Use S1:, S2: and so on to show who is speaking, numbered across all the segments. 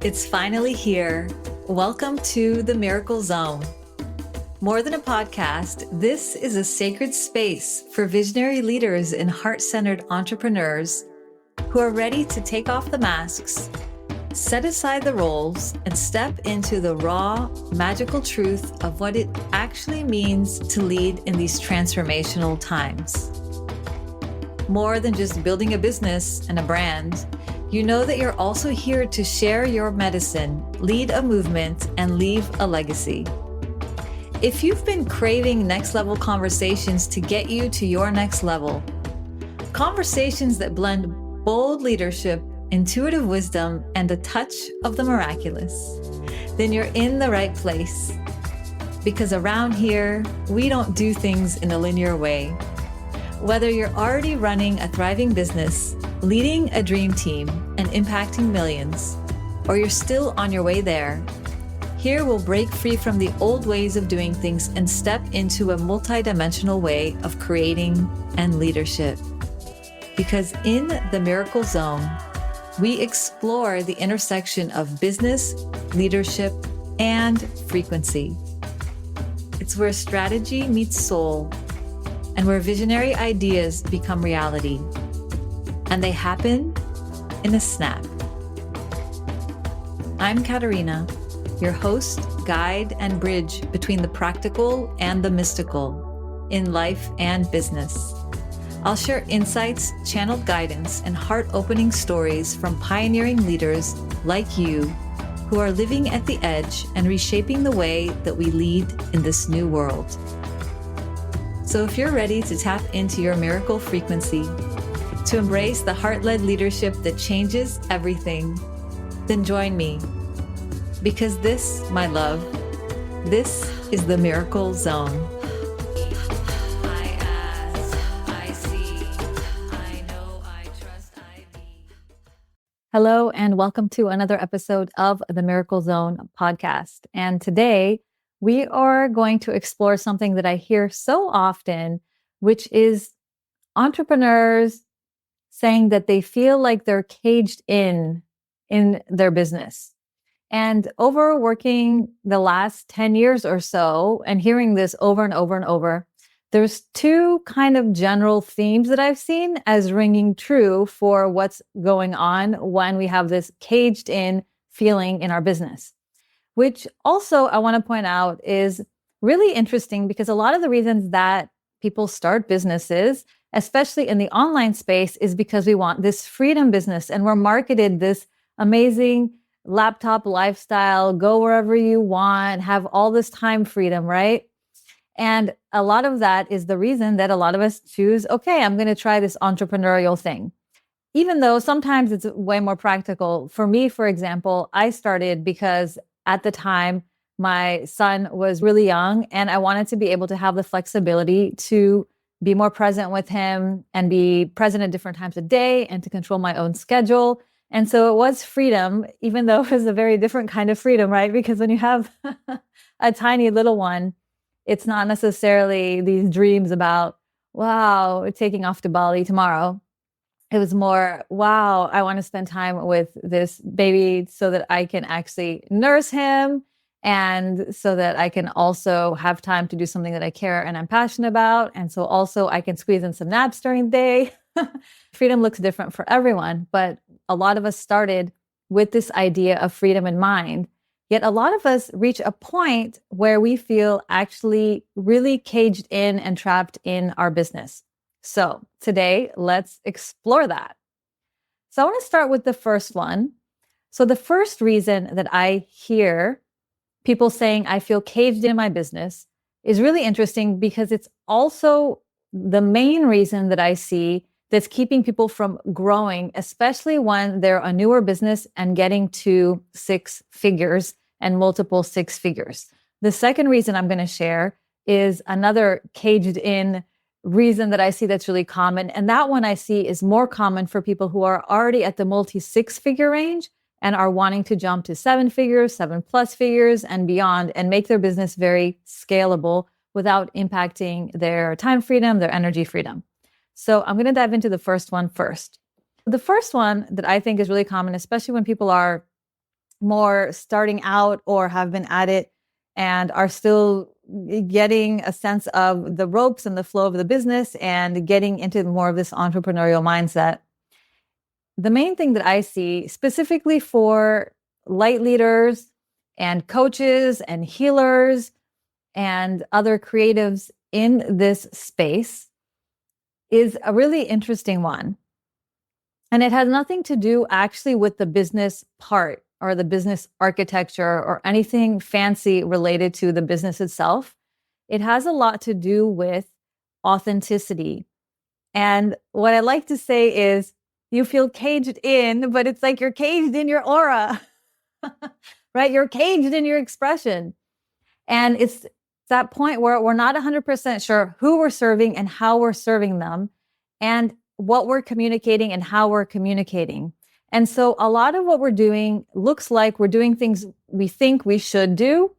S1: It's finally here. Welcome to the Miracle Zone. More than a podcast, this is a sacred space for visionary leaders and heart-centered entrepreneurs who are ready to take off the masks, set aside the roles, and step into the raw, magical truth of what it actually means to lead in these transformational times. More than just building a business and a brand, you know that you're also here to share your medicine, lead a movement, and leave a legacy. If you've been craving next level conversations to get you to your next level, conversations that blend bold leadership, intuitive wisdom, and a touch of the miraculous, then you're in the right place. Because around here, we don't do things in a linear way. Whether you're already running a thriving business, leading a dream team, and impacting millions, or you're still on your way there, here we'll break free from the old ways of doing things and step into a multidimensional way of creating and leadership. Because in the Miracle Zone, we explore the intersection of business, leadership, and frequency. It's where strategy meets soul, and where visionary ideas become reality. And they happen in a snap. I'm Katarina, your host, guide, and bridge between the practical and the mystical in life and business. I'll share insights, channeled guidance, and heart-opening stories from pioneering leaders like you who are living at the edge and reshaping the way that we lead in this new world. So if you're ready to tap into your miracle frequency, to embrace the heart-led leadership that changes everything, then join me. Because this, my love, this is the Miracle Zone. I ask, I see, I know, I trust, I be. Hello, and welcome to another episode of the Miracle Zone podcast. And today, we are going to explore something that I hear so often, which is entrepreneurs saying that they feel like they're caged in their business. And over working the last 10 years or so and hearing this over and over and over, there's two kind of general themes that I've seen as ringing true for what's going on when we have this caged in feeling in our business. Which also I want to point out is really interesting because a lot of the reasons that people start businesses, especially in the online space, is because we want this freedom business and we're marketed this amazing laptop lifestyle, go wherever you want, have all this time freedom, right? And a lot of that is the reason that a lot of us choose, okay, I'm going to try this entrepreneurial thing. Even though sometimes it's way more practical. For me, for example, I started because at the time, my son was really young and I wanted to be able to have the flexibility to be more present with him and be present at different times of day and to control my own schedule. And so it was freedom, even though it was a very different kind of freedom, right? Because when you have a tiny little one, it's not necessarily these dreams about, wow, taking off to Bali tomorrow. It was more, wow, I want to spend time with this baby so that I can actually nurse him and so that I can also have time to do something that I care and I'm passionate about. And so also I can squeeze in some naps during the day. Freedom looks different for everyone, but a lot of us started with this idea of freedom in mind. Yet a lot of us reach a point where we feel actually really caged in and trapped in our business. So today, let's explore that. So I want to start with the first one. So the first reason that I hear people saying I feel caged in my business is really interesting because it's also the main reason that I see that's keeping people from growing, especially when they're a newer business and getting to 6 figures and multiple 6 figures. The second reason I'm going to share is another caged in reason that I see that's really common. And that one I see is more common for people who are already at the multi 6-figure range and are wanting to jump to 7 figures, 7+ figures and beyond and make their business very scalable without impacting their time freedom, their energy freedom. So I'm going to dive into the first one first. The first one that I think is really common, especially when people are
S2: more starting out or have been at it and are still getting a sense of the ropes and the flow of the business and getting into more of this entrepreneurial mindset. The main thing that I see specifically for light leaders and coaches and healers and other creatives in this space is a really interesting one. And it has nothing to do actually with the business part or the business architecture or anything fancy related to the business itself. It has a lot to do with authenticity. And what I like to say is you feel caged in, but it's like you're caged in your aura, right? You're caged in your expression. And it's that point where we're not 100% sure who we're serving and how we're serving them and what we're communicating and how we're communicating. And so a lot of what we're doing looks like we're doing things we think we should do.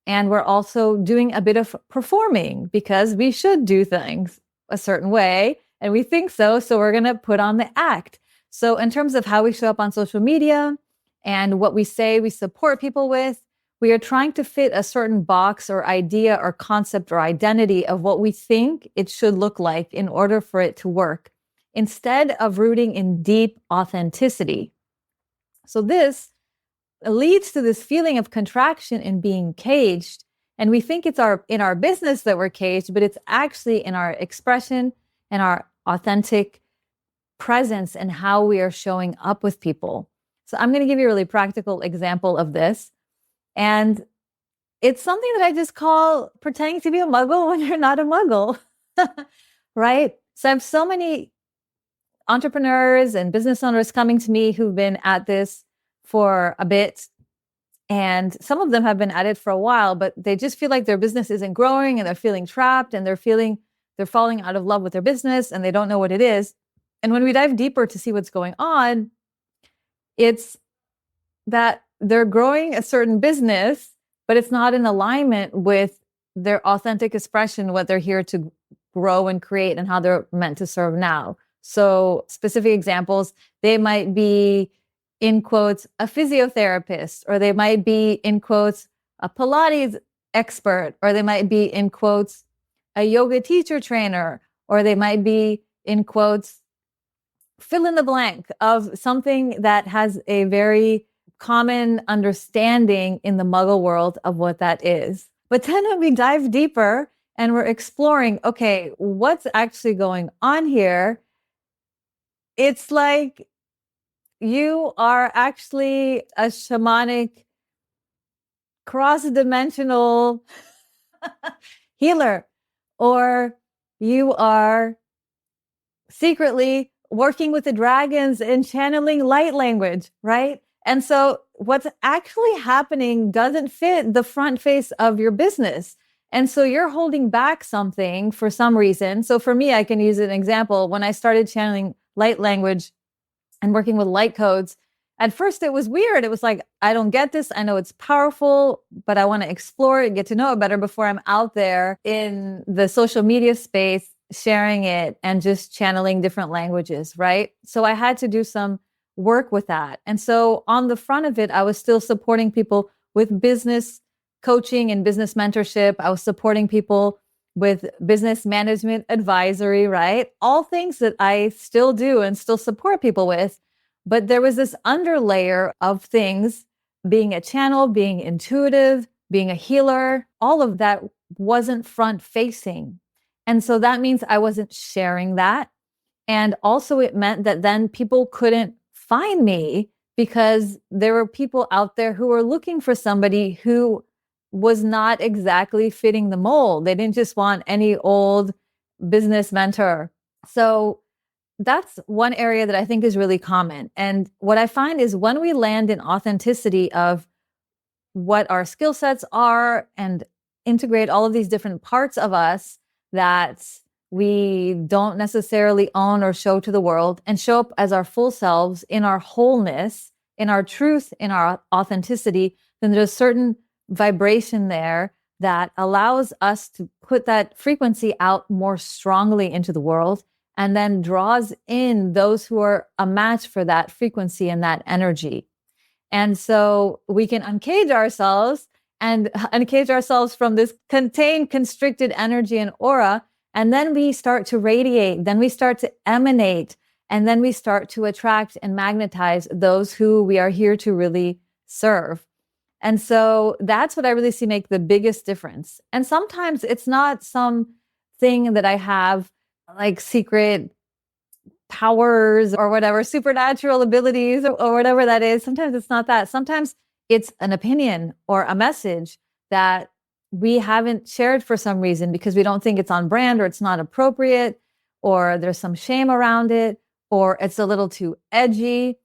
S2: And we're also doing a bit of performing because we should do things a certain way. And we think so. So we're going to put on the act. So in terms of how we show up on social media and what we say we support people with, we are trying to fit a certain box or idea or concept or identity of what we think it should look like in order for it to work, instead of rooting in deep authenticity. So this leads to this feeling of contraction and being caged. And we think it's in our business that we're caged, but it's actually in our expression and our authentic presence and how we are showing up with people. So I'm going to give you a really practical example of this. And it's something that I just call pretending to be a muggle when you're not a muggle, right? So I have so many entrepreneurs and business owners coming to me who've been at this for a bit. And some of them have been at it for a while, but they just feel like their business isn't growing and they're feeling trapped and they're falling out of love with their business and they don't know what it is. And when we dive deeper to see what's going on, it's that they're growing a certain business, but it's not in alignment with their authentic expression, what they're here to grow and create and how they're meant to serve now. So specific examples, they might be, in quotes, a physiotherapist, or they might be, in quotes, a Pilates expert, or they might be, in quotes, a yoga teacher trainer, or they might be, in quotes, fill in the blank of something that has a very common understanding in the muggle world of what that is. But then when we dive deeper and we're exploring, okay, what's actually going on here? It's like you are actually a shamanic, cross-dimensional healer, or you are secretly working with the dragons and channeling light language, right? And so what's actually happening doesn't fit the front face of your business. And so you're holding back something for some reason. So for me, I can use an example. When I started channeling light language and working with light codes, at first it was weird. It was like, I don't get this. I know it's powerful, but I want to explore it, get to know it better before I'm out there in the social media space, sharing it and just channeling different languages, right? So I had to do some work with that. And so on the front of it, I was still supporting people with business coaching and business mentorship. I was supporting people with business management advisory, right? All things that I still do and still support people with. But there was this underlayer of things, being a channel, being intuitive, being a healer, all of that wasn't front facing. And so that means I wasn't sharing that. And also it meant that then people couldn't find me because there were people out there who were looking for somebody who was not exactly fitting the mold. They didn't just want any old business mentor. So that's one area that I think is really common. And what I find is when we land in authenticity of what our skill sets are and integrate all of these different parts of us that we don't necessarily own or show to the world and show up as our full selves in our wholeness, in our truth, in our authenticity, then there's a certain vibration there that allows us to put that frequency out more strongly into the world and then draws in those who are a match for that frequency and that energy. And so we can uncage ourselves and uncage ourselves from this contained, constricted energy and aura. And then we start to radiate, then we start to emanate, and then we start to attract and magnetize those who we are here to really serve. And so that's what I really see make the biggest difference. And sometimes it's not some thing that I have like secret powers or whatever, supernatural abilities or whatever that is. Sometimes it's not that. Sometimes it's an opinion or a message that we haven't shared for some reason because we don't think it's on brand or it's not appropriate or there's some shame around it or it's a little too edgy.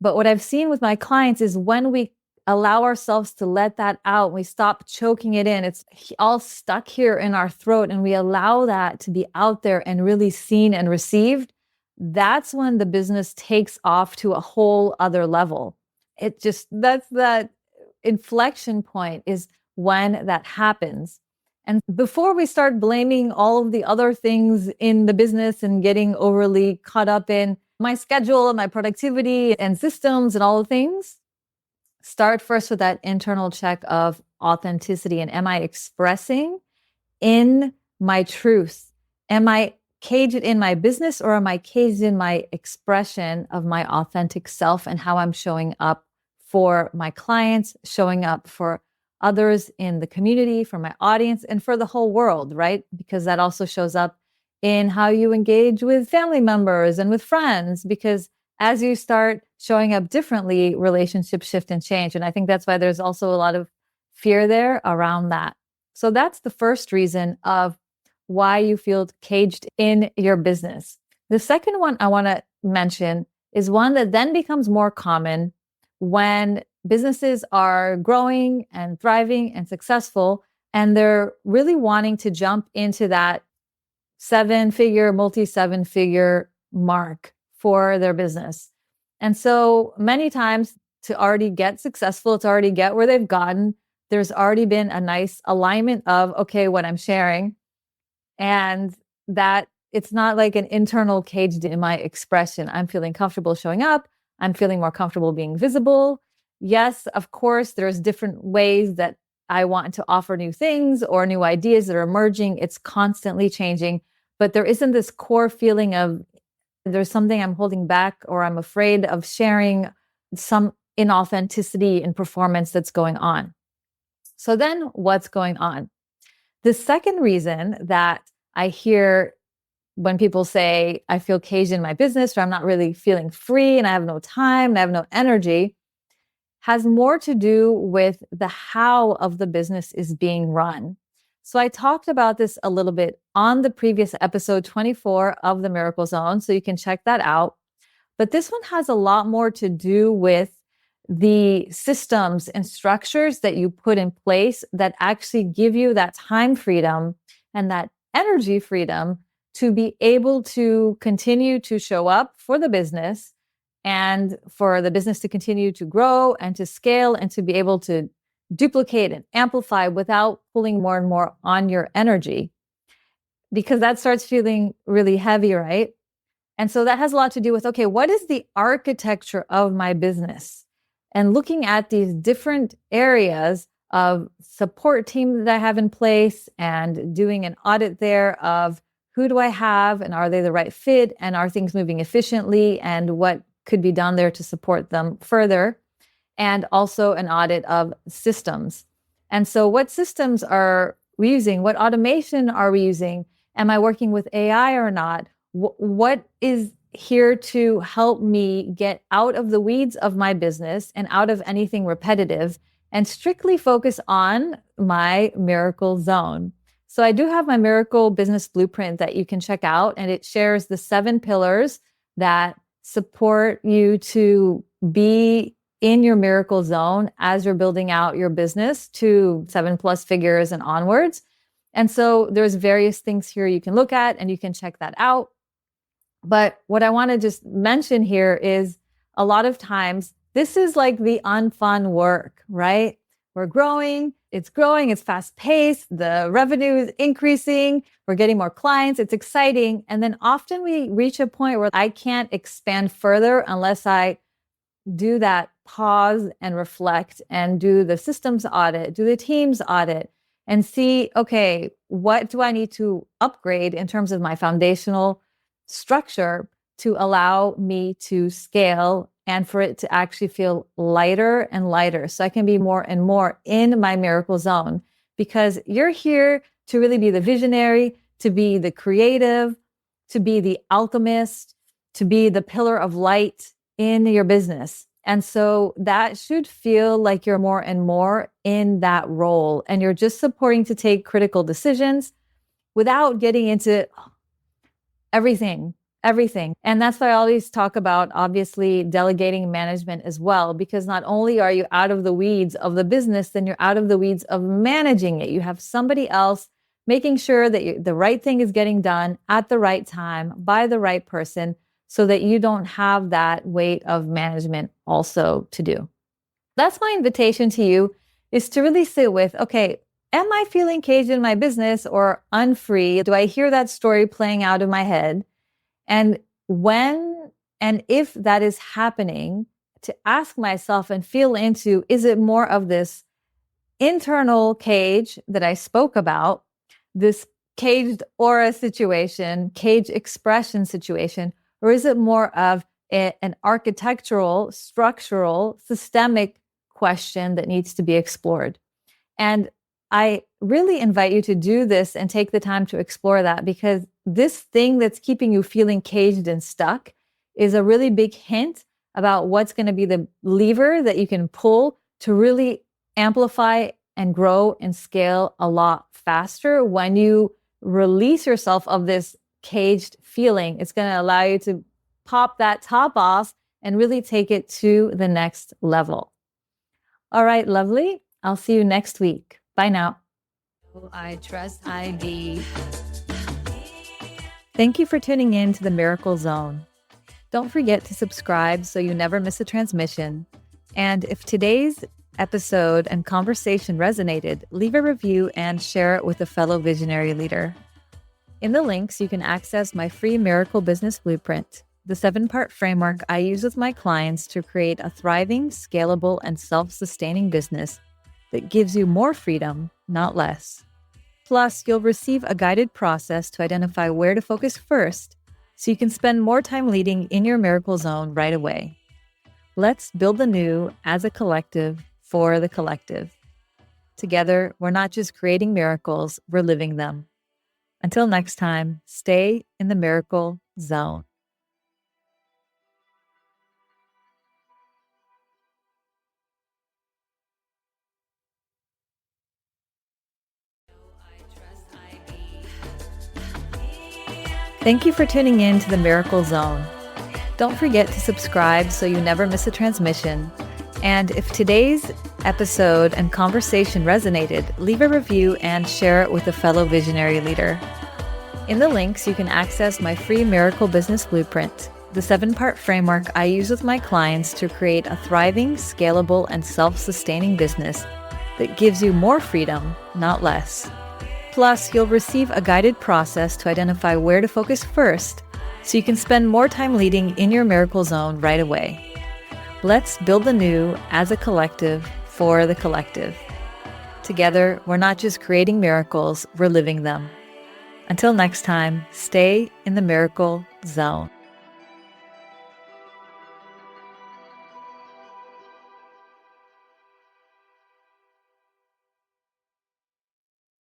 S2: But what I've seen with my clients is when we allow ourselves to let that out, we stop choking it in. It's all stuck here in our throat and we allow that to be out there and really seen and received. That's when the business takes off to a whole other level. That's that inflection point is when that happens. And before we start blaming all of the other things in the business and getting overly caught up in my schedule and my productivity and systems and all the things, start first with that internal check of authenticity. And am I expressing in my truth? Am I caged in my business or am I caged in my expression of my authentic self and how I'm showing up for my clients, showing up for others in the community, for my audience, and for the whole world, right? Because that also shows up in how you engage with family members and with friends, because as you start showing up differently, relationships shift and change. And I think that's why there's also a lot of fear there around that. So that's the first reason of why you feel caged in your business. The second one I want to mention is one that then becomes more common when businesses are growing and thriving and successful, and they're really wanting to jump into that multi-seven-figure mark for their business. And so many times to already get successful, to already get where they've gotten, there's already been a nice alignment of, okay, what I'm sharing. And that it's not like an internal caged in my expression. I'm feeling comfortable showing up. I'm feeling more comfortable being visible. Yes, of course, there's different ways that I want to offer new things or new ideas that are emerging. It's constantly changing, but there isn't this core feeling of there's something I'm holding back or I'm afraid of sharing, some inauthenticity in performance that's going on. So then what's going on? The second reason that I hear when people say, I feel caged in my business or I'm not really feeling free and I have no time and I have no energy, has more to do with the how of the business is being run. So I talked about this a little bit on the previous episode 24 of the Miracle Zone, so you can check that out. But this one has a lot more to do with the systems and structures that you put in place that actually give you that time freedom and that energy freedom to be able to continue to show up for the business and for the business to continue to grow and to scale and to be able to duplicate and amplify without pulling more and more on your energy, because that starts feeling really heavy, right? And so that has a lot to do with, okay, what is the architecture of my business? And looking at these different areas of support team that I have in place and doing an audit there of who do I have and are they the right fit and are things moving efficiently and what could be done there to support them further, and also an audit of systems. And so what systems are we using? What automation are we using? Am I working with AI or not? What is here to help me get out of the weeds of my business and out of anything repetitive and strictly focus on my miracle zone? So I do have my miracle business blueprint that you can check out, and it shares the 7 pillars that support you to be in your miracle zone as you're building out your business to 7+ figures and onwards. And so there's various things here you can look at and you can check that out. But what I want to just mention here is a lot of times this is like the unfun work, right? We're growing, it's fast paced, the revenue is increasing, we're getting more clients, it's exciting. And then often we reach a point where I can't expand further unless I do that pause and reflect and do the systems audit, do the teams audit, and see, okay, what do I need to upgrade in terms of my foundational structure to allow me to scale and for it to actually feel lighter and lighter so I can be more and more in my miracle zone. Because you're here to really be the visionary, to be the creative, to be the alchemist, to be the pillar of light in your business. And so that should feel like you're more and more in that role and you're just supporting to take critical decisions without getting into everything. And that's why I always talk about, obviously, delegating management as well, because not only are you out of the weeds of the business, then you're out of the weeds of managing it. You have somebody else making sure that the right thing is getting done at the right time by the right person so that you don't have that weight of management also to do. That's my invitation to you, is to really sit with, okay, am I feeling caged in my business or unfree? Do I hear that story playing out in my head? And when and if that is happening, to ask myself and feel into, is it more of this internal cage that I spoke about, this caged aura situation, cage expression situation, or is it more of an architectural, structural, systemic question that needs to be explored? And I really invite you to do this and take the time to explore that, because this thing that's keeping you feeling caged and stuck is a really big hint about what's going to be the lever that you can pull to really amplify and grow and scale a lot faster. When you release yourself of this caged feeling, it's going to allow you to pop that top off and really take it to the next level. All right, lovely. I'll see you next week. Bye now.
S1: I trust ID.
S2: Thank you for tuning in to the Miracle Zone. Don't forget to subscribe so you never miss a transmission. And if today's episode and conversation resonated, leave a review and share it with a fellow visionary leader. In the links, you can access my free Miracle Business Blueprint, the 7-part framework I use with my clients to create a thriving, scalable, and self-sustaining business that gives you more freedom, not less. Plus, you'll receive a guided process to identify where to focus first so you can spend more time leading in your miracle zone right away. Let's build the new as a collective for the collective. Together, we're not just creating miracles, we're living them. Until next time, stay in the miracle zone. Thank you for tuning in to the Miracle Zone. Don't forget to subscribe so you never miss a transmission. And if today's episode and conversation resonated, leave a review and share it with a fellow visionary leader. In the links, you can access my free Miracle Business Blueprint, the 7-part framework I use with my clients to create a thriving, scalable, and self-sustaining business that gives you more freedom, not less. Plus, you'll receive a guided process to identify where to focus first so you can spend more time leading in your miracle zone right away. Let's build the new as a collective for the collective. Together, we're not just creating miracles, we're living them. Until next time, stay in the miracle zone.